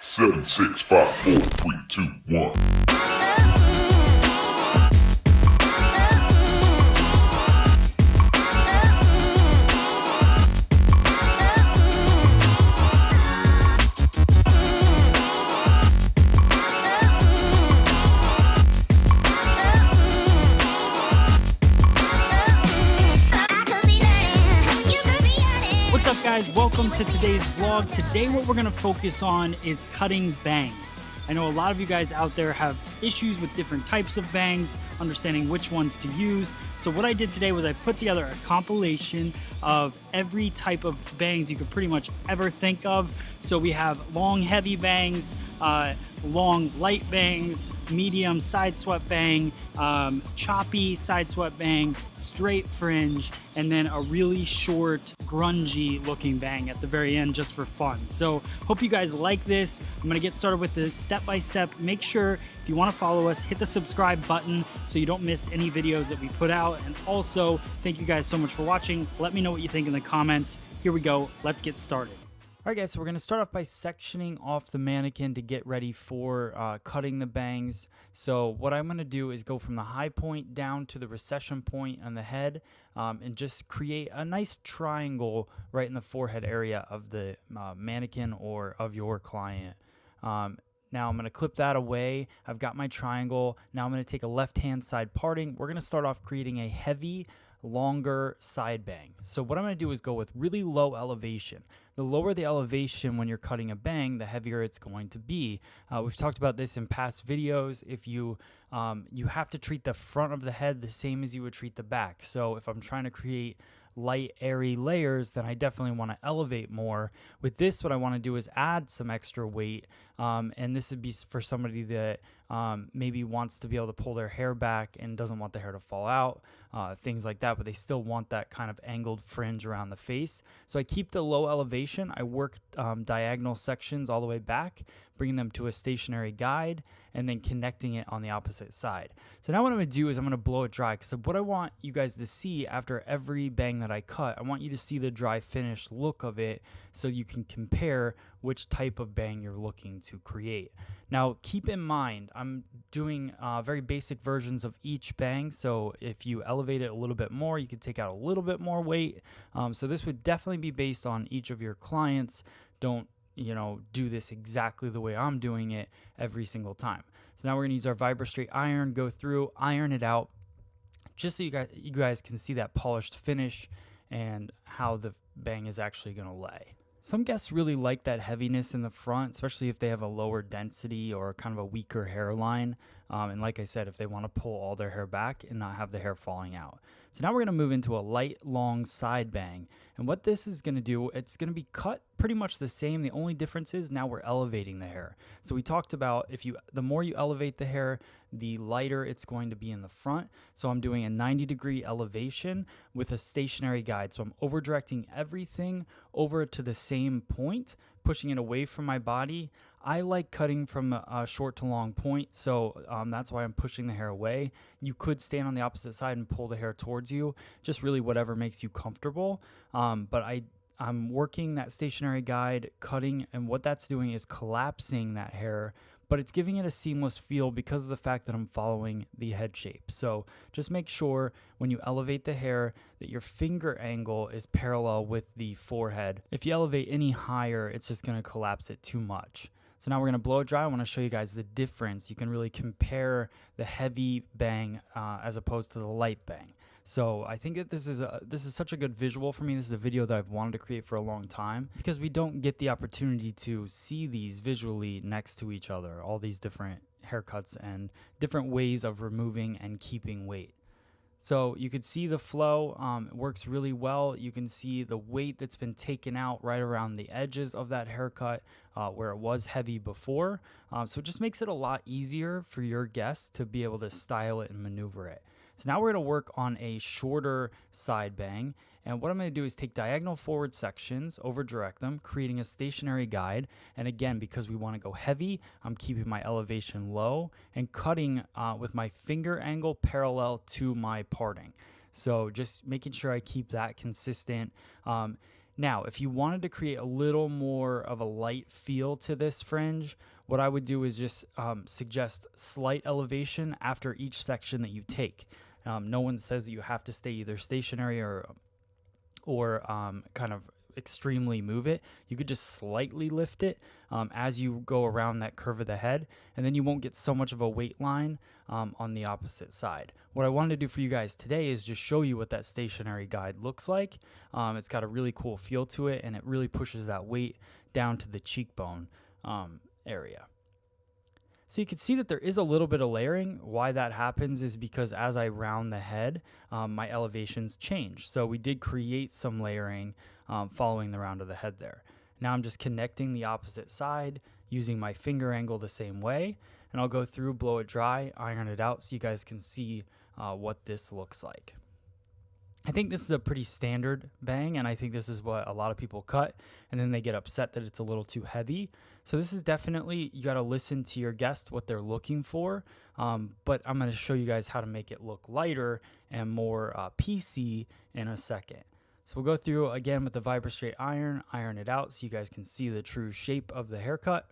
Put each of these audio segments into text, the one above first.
7, 6, 5, 4, 3, 2, 1. What's up, guys? Welcome to today's vlog. Today what we're going to focus on is cutting bangs. I know a lot of you guys out there have issues with different types of bangs, understanding which ones to use. So what I did today was I put together a compilation of every type of bangs you could pretty much ever think of. So we have long heavy bangs, long light bangs, medium side swept bang, choppy side swept bang, straight fringe, and then a really short grungy looking bang at the very end just for fun. So hope you guys like this. I'm gonna get started with the step-by-step. Make sure if you want to follow us, hit the subscribe button so you don't miss any videos that we put out. And also, thank you guys so much for watching. Let me know what you think in the comments. Here we go. Let's get started. All right, guys, so we're going to start off by sectioning off the mannequin to get ready for cutting the bangs. So what I'm going to do is go from the high point down to the recession point on the head and just create a nice triangle right in the forehead area of the mannequin or of your client. Now I'm going to clip that away. I've got my triangle. Now I'm going to take a left-hand side parting. We're going to start off creating a heavy, longer side bang. So what I'm going to do is go with really low elevation. The lower the elevation when you're cutting a bang, the heavier it's going to be. We've talked about this in past videos. If you have to treat the front of the head the same as you would treat the back. So if I'm trying to create light, airy layers, then I definitely want to elevate more. With this, what I want to do is add some extra weight, and this would be for somebody that maybe wants to be able to pull their hair back and doesn't want the hair to fall out, things like that, but they still want that kind of angled fringe around the face. So I keep the low elevation. I work diagonal sections all the way back, bringing them to a stationary guide, and then connecting it on the opposite side. So now what I'm going to do is I'm going to blow it dry. So what I want you guys to see after every bang that I cut, I want you to see the dry finished look of it so you can compare which type of bang you're looking to create. Now keep in mind, I'm doing very basic versions of each bang. So if you elevate it a little bit more, you could take out a little bit more weight. So this would definitely be based on each of your clients. Don't do this exactly the way I'm doing it every single time. So now we're gonna use our VibraStraight iron, go through, iron it out, just so you guys can see that polished finish and how the bang is actually gonna lay. Some guests really like that heaviness in the front, especially if they have a lower density or kind of a weaker hairline. And like I said, if they want to pull all their hair back and not have the hair falling out. So now we're going to move into a light, long side bang. And what this is going to do, it's going to be cut pretty much the same. The only difference is now we're elevating the hair. So we talked about the more you elevate the hair, the lighter it's going to be in the front. So I'm doing a 90-degree elevation with a stationary guide. So I'm over directing everything over to the same point, pushing it away from my body. I like cutting from a short to long point, so that's why I'm pushing the hair away. You could stand on the opposite side and pull the hair towards you, just really whatever makes you comfortable. But I'm working that stationary guide, cutting, and what that's doing is collapsing that hair, but it's giving it a seamless feel because of the fact that I'm following the head shape. So just make sure when you elevate the hair that your finger angle is parallel with the forehead. If you elevate any higher, it's just going to collapse it too much. So now we're going to blow it dry. I want to show you guys the difference. You can really compare the heavy bang as opposed to the light bang. So I think that this is such a good visual for me. This is a video that I've wanted to create for a long time because we don't get the opportunity to see these visually next to each other, all these different haircuts and different ways of removing and keeping weight. So you could see the flow, it works really well. You can see the weight that's been taken out right around the edges of that haircut where it was heavy before. So it just makes it a lot easier for your guests to be able to style it and maneuver it. So now we're going to work on a shorter side bang. And what I'm going to do is take diagonal forward sections, over direct them, creating a stationary guide. And again, because we want to go heavy, I'm keeping my elevation low and cutting with my finger angle parallel to my parting. So just making sure I keep that consistent. Now, if you wanted to create a little more of a light feel to this fringe, what I would do is just suggest slight elevation after each section that you take. No one says that you have to stay either stationary or kind of extremely move it. You could just slightly lift it as you go around that curve of the head, and then you won't get so much of a weight line on the opposite side. What I wanted to do for you guys today is just show you what that stationary guide looks like. It's got a really cool feel to it, and it really pushes that weight down to the cheekbone area. So you can see that there is a little bit of layering. Why that happens is because as I round the head, my elevations change. So we did create some layering following the round of the head there. Now I'm just connecting the opposite side using my finger angle the same way. And I'll go through, blow it dry, iron it out so you guys can see what this looks like. I think this is a pretty standard bang, and I think this is what a lot of people cut, and then they get upset that it's a little too heavy. So this is definitely, you got to listen to your guest, what they're looking for, but I'm going to show you guys how to make it look lighter and more PC in a second. So we'll go through again with the Vibra Straight iron it out so you guys can see the true shape of the haircut.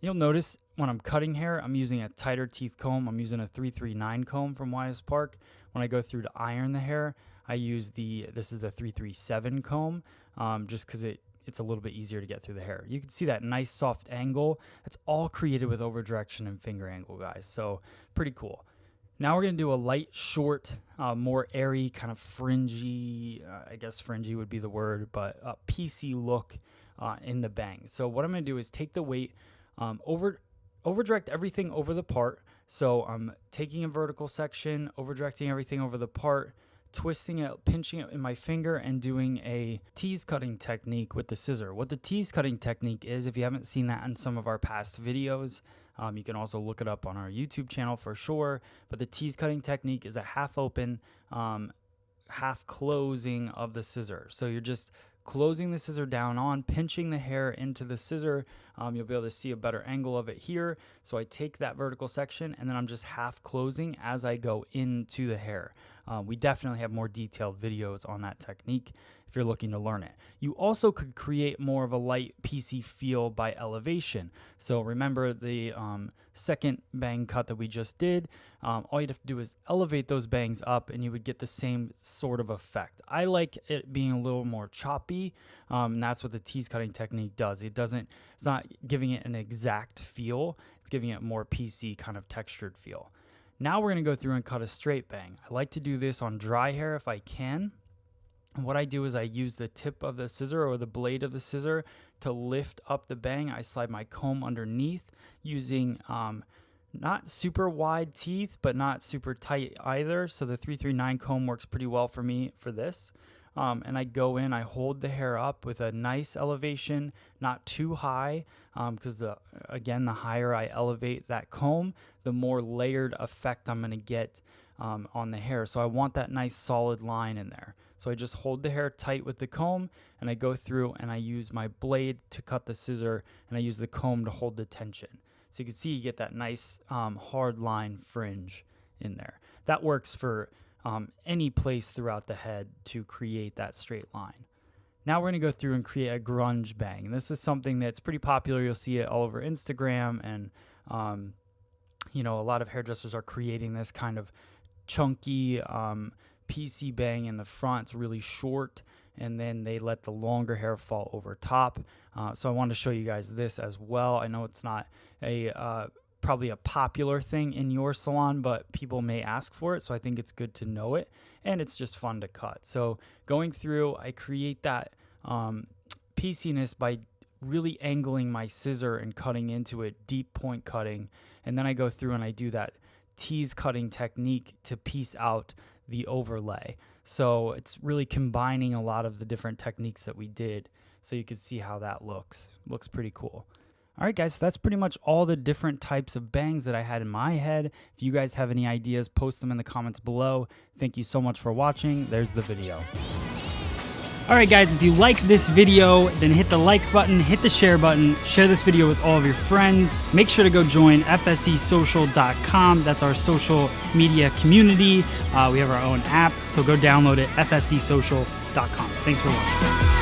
You'll notice when I'm cutting hair, I'm using a tighter teeth comb. I'm using a 339 comb from Wise Park. When I go through to iron the hair, I use this is the 337 comb, just because it's a little bit easier to get through the hair. You can see that nice soft angle. That's all created with over direction and finger angle, guys. So pretty cool. Now we're going to do a light, short, more airy, kind of fringy, I guess fringy would be the word, but a PC look in the bang. So what I'm going to do is take the weight, over direct everything over the part. So I'm taking a vertical section, over directing everything over the part, twisting it, pinching it in my finger, and doing a tease cutting technique with the scissor. What the tease cutting technique is, if you haven't seen that in some of our past videos, you can also look it up on our YouTube channel for sure. But the tease cutting technique is a half open, half closing of the scissor. So you're just closing the scissor down on, pinching the hair into the scissor. You'll be able to see a better angle of it here. So I take that vertical section and then I'm just half closing as I go into the hair. We definitely have more detailed videos on that technique if you're looking to learn it. You also could create more of a light PC feel by elevation. So remember the second bang cut that we just did, all you'd have to do is elevate those bangs up and you would get the same sort of effect. I like it being a little more choppy, and that's what the tease cutting technique does. It's not giving it an exact feel, it's giving it more PC kind of textured feel. Now we're going to go through and cut a straight bang. I like to do this on dry hair if I can. And what I do is I use the tip of the scissor or the blade of the scissor to lift up the bang. I slide my comb underneath using not super wide teeth, but not super tight either. So the 339 comb works pretty well for me for this. And I go in, I hold the hair up with a nice elevation, not too high, because again, the higher I elevate that comb, the more layered effect I'm going to get on the hair. So I want that nice solid line in there. So I just hold the hair tight with the comb, and I go through and I use my blade to cut the scissor, and I use the comb to hold the tension. So you can see you get that nice hard line fringe in there. That works for any place throughout the head to create that straight line. Now we're going to go through and create a grunge bang. And this is something that's pretty popular. You'll see it all over Instagram, and a lot of hairdressers are creating this kind of chunky PC bang in the front. It's really short, and then they let the longer hair fall over top. So I wanted to show you guys this as well. I know it's not probably a popular thing in your salon, but people may ask for it, so I think it's good to know it, and it's just fun to cut. So going through, I create that pieciness by really angling my scissor and cutting into it, deep point cutting, and then I go through and I do that tease cutting technique to piece out the overlay. So it's really combining a lot of the different techniques that we did, so you can see how that looks pretty cool. All right, guys, so that's pretty much all the different types of bangs that I had in my head. If you guys have any ideas, post them in the comments below. Thank you so much for watching. There's the video. All right, guys, if you like this video, then hit the like button, hit the share button, share this video with all of your friends. Make sure to go join fscsocial.com. That's our social media community. We have our own app, so go download it, fscsocial.com. Thanks for watching.